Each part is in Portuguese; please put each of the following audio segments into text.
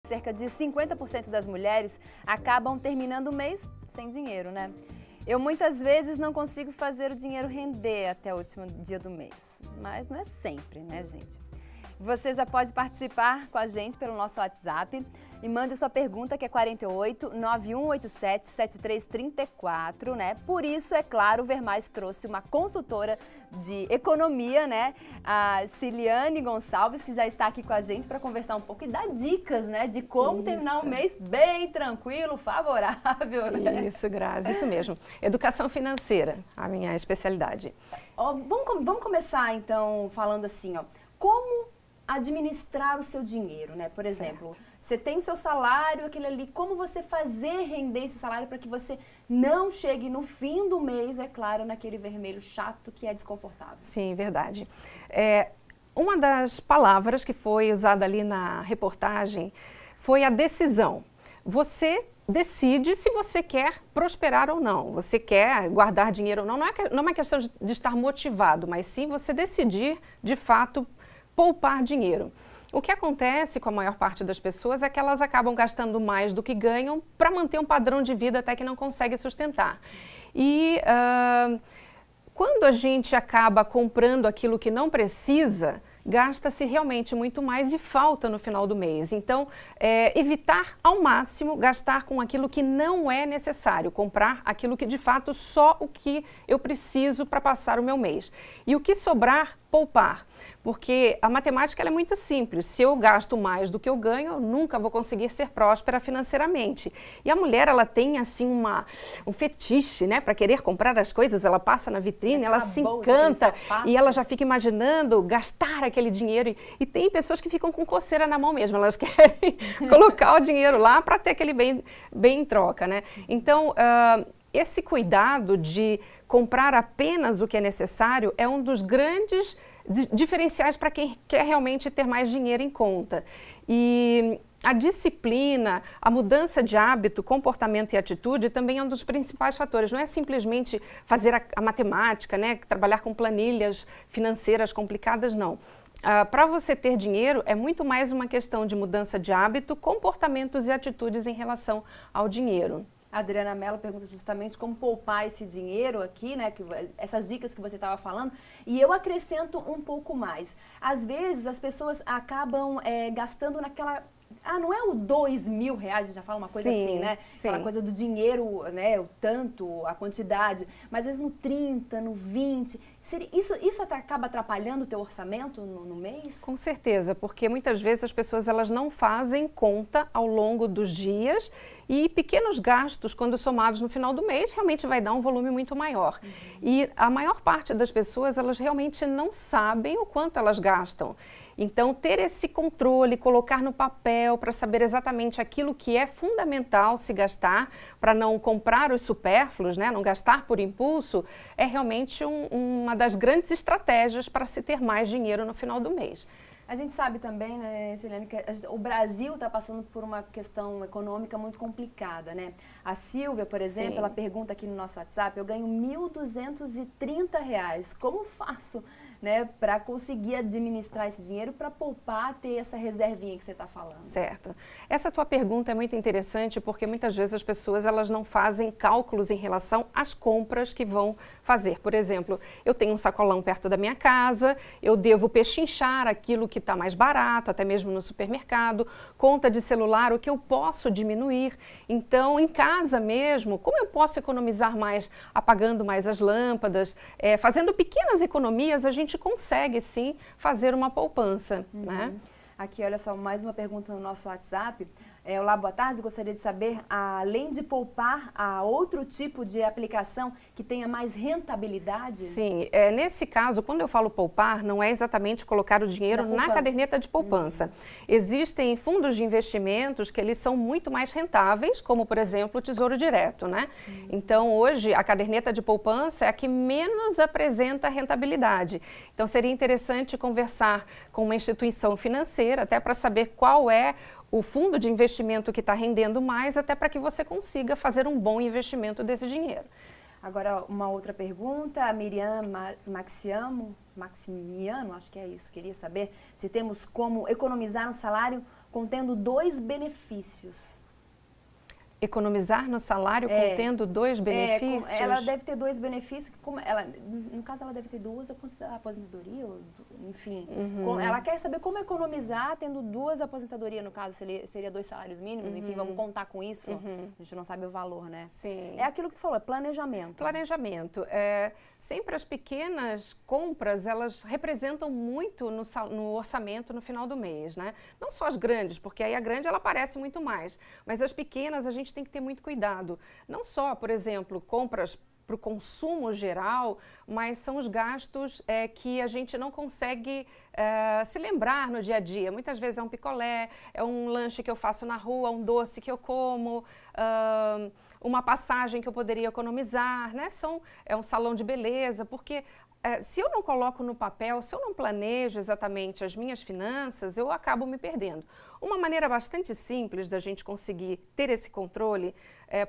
Cerca de 50% das mulheres acabam terminando o mês sem dinheiro, né? Eu muitas vezes não consigo fazer o dinheiro render até o último dia do mês, mas não é sempre, né, gente? Você já pode participar com a gente pelo nosso WhatsApp e mande sua pergunta, que é 48 9187 7334, né? Por isso, é claro, o Vermais trouxe uma consultora de economia, né? A Ciliane Gonçalves, que já está aqui com a gente para conversar um pouco e dar dicas, né? De como terminar o mês bem tranquilo, favorável, né? Isso, Grazi, isso mesmo. Educação financeira, a minha especialidade. Ó, vamos começar, então, falando assim, ó. Como administrar o seu dinheiro, né? Por exemplo, você tem o seu salário, aquele ali, como você fazer render esse salário para que você não chegue no fim do mês, é claro, naquele vermelho chato que é desconfortável. Sim, verdade. Uma das palavras que foi usada ali na reportagem foi a decisão. Você decide se você quer prosperar ou não, você quer guardar dinheiro ou não. Não é uma questão de estar motivado, mas sim você decidir, de fato, poupar dinheiro. O que acontece com a maior parte das pessoas é que elas acabam gastando mais do que ganham para manter um padrão de vida até que não consegue sustentar. E quando a gente acaba comprando aquilo que não precisa, gasta-se realmente muito mais e falta no final do mês. Então, evitar ao máximo gastar com aquilo que não é necessário, comprar aquilo que de fato só o que eu preciso para passar o meu mês. E o que sobrar, poupar. Porque a matemática ela é muito simples. Se eu gasto mais do que eu ganho, eu nunca vou conseguir ser próspera financeiramente. E a mulher, ela tem assim um fetiche, né, para querer comprar as coisas. Ela passa na vitrine, ela se encanta e ela já fica imaginando gastar aquele dinheiro. E tem pessoas que ficam com coceira na mão mesmo. Elas querem colocar o dinheiro lá para ter aquele bem em troca, né? Então, esse cuidado de comprar apenas o que é necessário é um dos grandes diferenciais para quem quer realmente ter mais dinheiro em conta. E a disciplina, a mudança de hábito, comportamento e atitude também é um dos principais fatores. Não é simplesmente fazer a matemática, né, trabalhar com planilhas financeiras complicadas, não. Para você ter dinheiro é muito mais uma questão de mudança de hábito, comportamentos e atitudes em relação ao dinheiro. A Adriana Mello pergunta justamente como poupar esse dinheiro aqui, né? Essas dicas que você estava falando. E eu acrescento um pouco mais. Às vezes as pessoas acabam gastando naquela... não é o R$2.000, a gente já fala uma coisa assim, né? Sim. Aquela coisa do dinheiro, né? O tanto, a quantidade. Mas às vezes no 30, no 20. Isso acaba atrapalhando o teu orçamento no mês? Com certeza, porque muitas vezes as pessoas elas não fazem conta ao longo dos dias e pequenos gastos, quando somados no final do mês, realmente vai dar um volume muito maior. E a maior parte das pessoas, elas realmente não sabem o quanto elas gastam. Então, ter esse controle, colocar no papel para saber exatamente aquilo que é fundamental se gastar, para não comprar os supérfluos, né, não gastar por impulso, é realmente uma das grandes estratégias para se ter mais dinheiro no final do mês. A gente sabe também, né, Ciliane, que o Brasil está passando por uma questão econômica muito complicada, né? A Silvia, por exemplo, ela pergunta aqui no nosso WhatsApp, eu ganho R$1.230, como faço, né, para conseguir administrar esse dinheiro, para poupar, ter essa reservinha que você está falando? Certo. Essa tua pergunta é muito interessante porque muitas vezes as pessoas elas não fazem cálculos em relação às compras que vão fazer. Por exemplo, eu tenho um sacolão perto da minha casa, eu devo pechinchar aquilo que está mais barato, até mesmo no supermercado, conta de celular, o que eu posso diminuir. Então, em casa mesmo, como eu posso economizar mais apagando mais as lâmpadas, fazendo pequenas economias, a gente consegue sim fazer uma poupança, né? Aqui, olha só, mais uma pergunta no nosso WhatsApp. Olá, boa tarde. Gostaria de saber, além de poupar, há outro tipo de aplicação que tenha mais rentabilidade? Sim, nesse caso, quando eu falo poupar, não é exatamente colocar o dinheiro na caderneta de poupança. Existem fundos de investimentos que eles são muito mais rentáveis, como, por exemplo, o Tesouro Direto, né? Então, hoje, a caderneta de poupança é a que menos apresenta rentabilidade. Então, seria interessante conversar com uma instituição financeira, até para saber qual é o fundo de investimento que está rendendo mais, até para que você consiga fazer um bom investimento desse dinheiro. Agora, uma outra pergunta, a Miriam Maximiano, acho que é isso, queria saber se temos como economizar um salário contendo 2 benefícios. Economizar no salário contendo 2 benefícios? Ela deve ter 2 benefícios, no caso ela deve ter 2 aposentadorias, enfim. Ela quer saber como economizar tendo 2 aposentadorias, no caso seria 2 salários mínimos, enfim, vamos contar com isso, a gente não sabe o valor, né? Sim. É aquilo que tu falou, é planejamento. Planejamento. Sempre as pequenas compras, elas representam muito no orçamento no final do mês, né? Não só as grandes, porque aí a grande ela aparece muito mais, mas as pequenas a gente tem que ter muito cuidado. Não só, por exemplo, compras para o consumo geral, mas são os gastos que a gente não consegue se lembrar no dia a dia. Muitas vezes é um picolé, é um lanche que eu faço na rua, um doce que eu como, uma passagem que eu poderia economizar, né? É um salão de beleza, porque se eu não coloco no papel, se eu não planejo exatamente as minhas finanças, eu acabo me perdendo. Uma maneira bastante simples da gente conseguir ter esse controle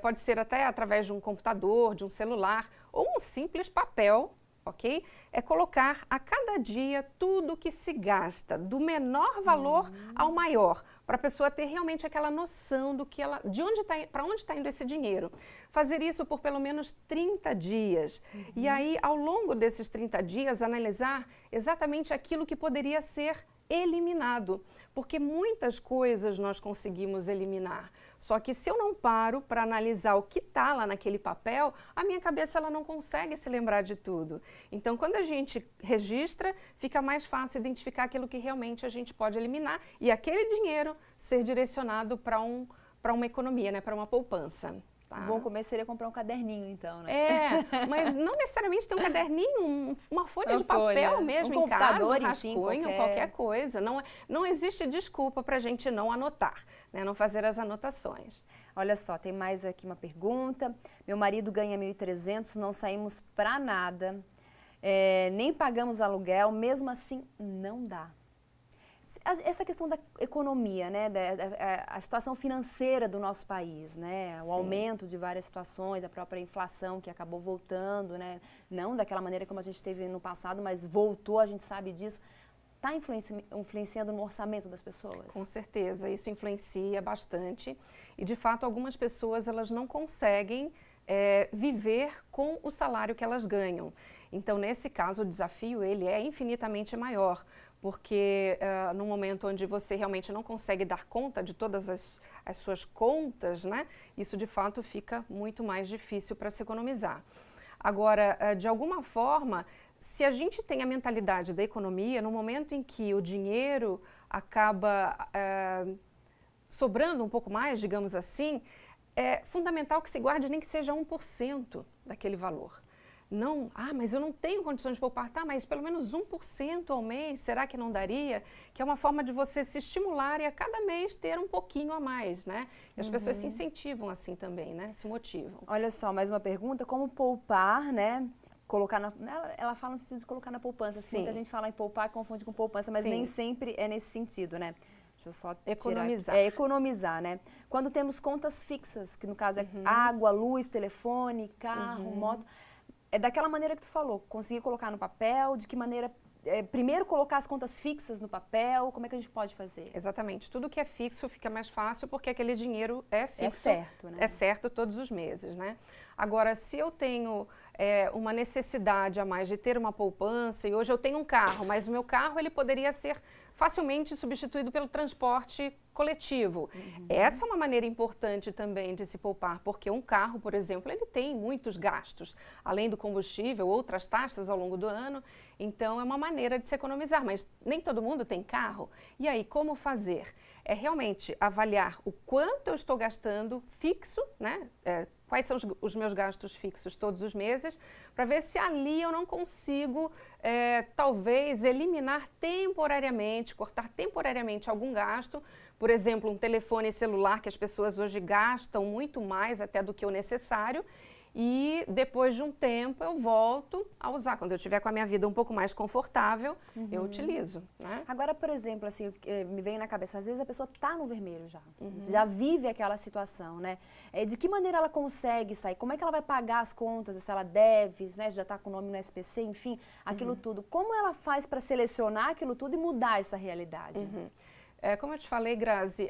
pode ser até através de um computador, de um celular ou um simples papel, ok? É colocar a cada dia tudo que se gasta, do menor valor ao maior, para a pessoa ter realmente aquela noção de onde para onde está indo esse dinheiro. Fazer isso por pelo menos 30 dias. E aí, ao longo desses 30 dias, analisar exatamente aquilo que poderia ser eliminado, porque muitas coisas nós conseguimos eliminar. Só que se eu não paro para analisar o que está lá naquele papel, a minha cabeça ela não consegue se lembrar de tudo. Então, quando a gente registra, fica mais fácil identificar aquilo que realmente a gente pode eliminar e aquele dinheiro ser direcionado para uma economia, né, para uma poupança. Tá. Bom começo seria comprar um caderninho, então, né? Mas não necessariamente ter um caderninho, uma folha de papel mesmo em casa, um rascunho, qualquer coisa. Não existe desculpa para a gente não anotar, né? Não fazer as anotações. Olha só, tem mais aqui uma pergunta. Meu marido ganha 1.300, não saímos para nada, nem pagamos aluguel, mesmo assim não dá. Essa questão da economia, né, a situação financeira do nosso país, né, o aumento de várias situações, a própria inflação que acabou voltando, né, não daquela maneira como a gente teve no passado, mas voltou, a gente sabe disso, está influenciando no orçamento das pessoas? Com certeza, isso influencia bastante e, de fato, algumas pessoas elas não conseguem viver com o salário que elas ganham. Então, nesse caso, o desafio ele é infinitamente maior, porque no momento onde você realmente não consegue dar conta de todas as suas contas, né, isso de fato fica muito mais difícil para se economizar. Agora, de alguma forma, se a gente tem a mentalidade da economia, no momento em que o dinheiro acaba sobrando um pouco mais, digamos assim, é fundamental que se guarde nem que seja 1% daquele valor. Não, mas eu não tenho condições de poupar, tá, mas pelo menos 1% ao mês, será que não daria? Que é uma forma de você se estimular e a cada mês ter um pouquinho a mais, né? E as pessoas se incentivam assim também, né? Se motivam. Olha só, mais uma pergunta, como poupar, né? Colocar ela fala no sentido de colocar na poupança. Sim. Muita gente fala em poupar, confunde com poupança, mas nem sempre é nesse sentido, né? Deixa eu só economizar. Economizar, né? Quando temos contas fixas, que no caso é água, luz, telefone, carro, moto, é daquela maneira que tu falou, conseguir colocar no papel, de que maneira... primeiro colocar as contas fixas no papel, como é que a gente pode fazer? Exatamente, tudo que é fixo fica mais fácil porque aquele dinheiro é fixo. É certo, né? É certo todos os meses, né? Agora, se eu tenho uma necessidade a mais de ter uma poupança, e hoje eu tenho um carro, mas o meu carro ele poderia ser facilmente substituído pelo transporte coletivo. Essa é uma maneira importante também de se poupar, porque um carro, por exemplo, ele tem muitos gastos, além do combustível, outras taxas ao longo do ano, então é uma maneira de se economizar, mas nem todo mundo tem carro. E aí, como fazer? É realmente avaliar o quanto eu estou gastando fixo, né? Quais são os meus gastos fixos todos os meses, para ver se ali eu não consigo, talvez, eliminar temporariamente, cortar temporariamente algum gasto. Por exemplo, um telefone celular que as pessoas hoje gastam muito mais até do que o necessário. E depois de um tempo eu volto a usar. Quando eu estiver com a minha vida um pouco mais confortável, eu utilizo, né? Agora, por exemplo, assim, me vem na cabeça, às vezes a pessoa está no vermelho já vive aquela situação, né? De que maneira ela consegue sair? Como é que ela vai pagar as contas, se ela deve, né? Já está com o nome no SPC, enfim, aquilo tudo. Como ela faz para selecionar aquilo tudo e mudar essa realidade? Como eu te falei, Grazi,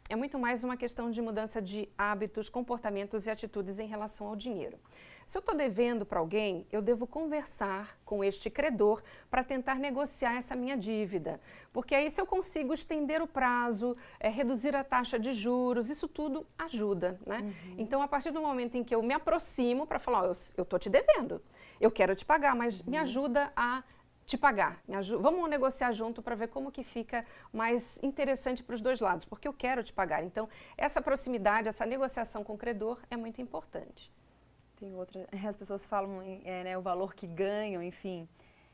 é muito mais uma questão de mudança de hábitos, comportamentos e atitudes em relação ao dinheiro. Se eu estou devendo para alguém, eu devo conversar com este credor para tentar negociar essa minha dívida. Porque aí se eu consigo estender o prazo, reduzir a taxa de juros, isso tudo ajuda, né? Então, a partir do momento em que eu me aproximo para falar, eu estou te devendo, eu quero te pagar, mas me ajuda a te pagar. Vamos negociar junto para ver como que fica mais interessante para os dois lados, porque eu quero te pagar. Então, essa proximidade, essa negociação com o credor é muito importante. Tem outra, as pessoas falam né, o valor que ganham, enfim,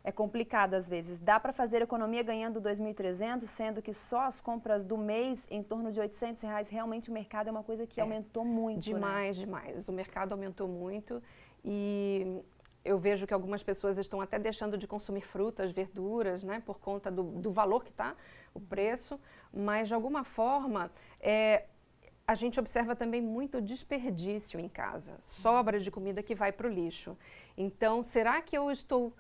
é complicado às vezes. Dá para fazer economia ganhando 2.300, sendo que só as compras do mês em torno de R$800, realmente o mercado é uma coisa que aumentou muito, demais, né? Demais. O mercado aumentou muito e eu vejo que algumas pessoas estão até deixando de consumir frutas, verduras, né, por conta do valor que está, o preço, mas de alguma forma a gente observa também muito desperdício em casa, sobra de comida que vai para o lixo. Então, será que eu estou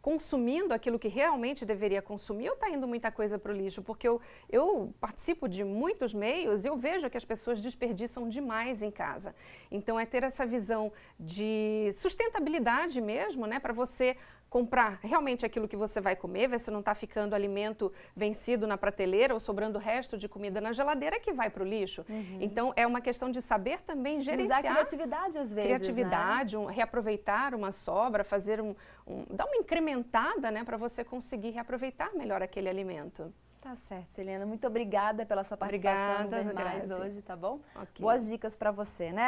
consumindo aquilo que realmente deveria consumir ou está indo muita coisa para o lixo? Porque eu participo de muitos meios e eu vejo que as pessoas desperdiçam demais em casa. Então, é ter essa visão de sustentabilidade mesmo, né, para você comprar realmente aquilo que você vai comer, ver se não está ficando alimento vencido na prateleira ou sobrando resto de comida na geladeira que vai para o lixo. Então, é uma questão de saber também gerenciar. Usar criatividade às vezes, criatividade, né? Reaproveitar uma sobra, fazer dar uma incrementada, né, para você conseguir reaproveitar melhor aquele alimento. Tá certo, Celina. Muito obrigada pela sua participação no Ver Mais hoje, tá bom? Okay. Boas dicas para você, né?